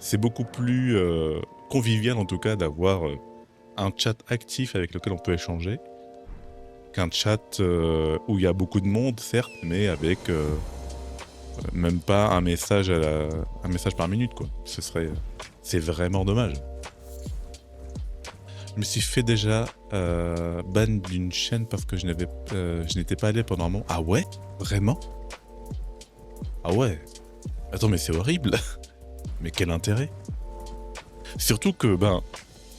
c'est beaucoup plus convivial en tout cas d'avoir un chat actif avec lequel on peut échanger qu'un chat où il y a beaucoup de monde, certes, mais avec même pas un message un message par minute, quoi. C'est vraiment dommage. Je me suis fait déjà ban d'une chaîne parce que je n'étais pas allé pendant un moment. Ah ouais? Vraiment? Ah ouais? Attends, mais c'est horrible. Mais quel intérêt? Surtout que,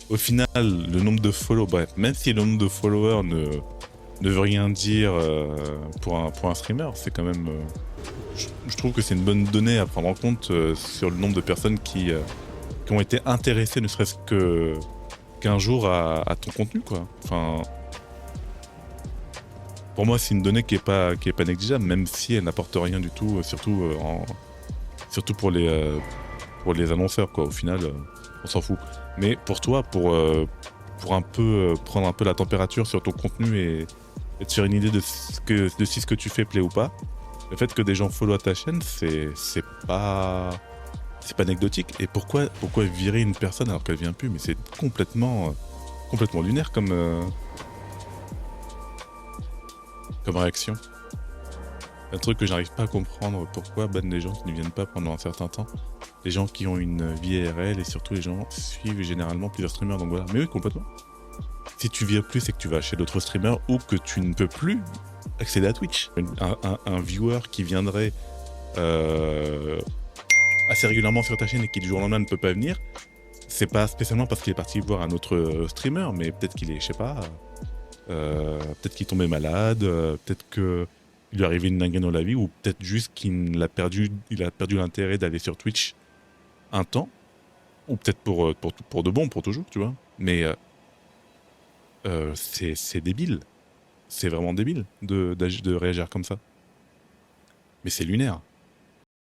au final, le nombre de followers, bref, même si le nombre de followers ne veut rien dire pour un streamer, c'est quand même. Je trouve que c'est une bonne donnée à prendre en compte sur le nombre de personnes qui ont été intéressées, ne serait-ce qu'un jour à ton contenu, quoi. Enfin, pour moi, c'est une donnée qui est pas négligeable, même si elle n'apporte rien du tout, surtout pour les annonceurs, quoi. Au final, on s'en fout. Mais pour toi, pour un peu prendre un peu la température sur ton contenu et te faire une idée de si ce que tu fais plaît ou pas, le fait que des gens follow ta chaîne, c'est pas anecdotique. Et pourquoi virer une personne alors qu'elle vient plus? Mais c'est complètement lunaire comme réaction. Un truc que j'arrive pas à comprendre, pourquoi ban des gens qui ne viennent pas pendant un certain temps. Les gens qui ont une vie IRL et surtout les gens suivent généralement plusieurs streamers, donc voilà. Mais oui, complètement. Si tu vires plus, c'est que tu vas chez d'autres streamers ou que tu ne peux plus accéder à Twitch. Un viewer qui viendrait assez régulièrement sur ta chaîne et qui du jour au lendemain ne peut pas venir, c'est pas spécialement parce qu'il est parti voir un autre streamer, mais peut-être qu'il est, je sais pas, peut-être qu'il est tombé malade, peut-être que il lui est arrivé une dinguerie dans la vie, ou peut-être juste il a perdu l'intérêt d'aller sur Twitch un temps, ou peut-être pour de bon, pour toujours, tu vois. Mais c'est débile. C'est vraiment débile de réagir comme ça. Mais c'est lunaire.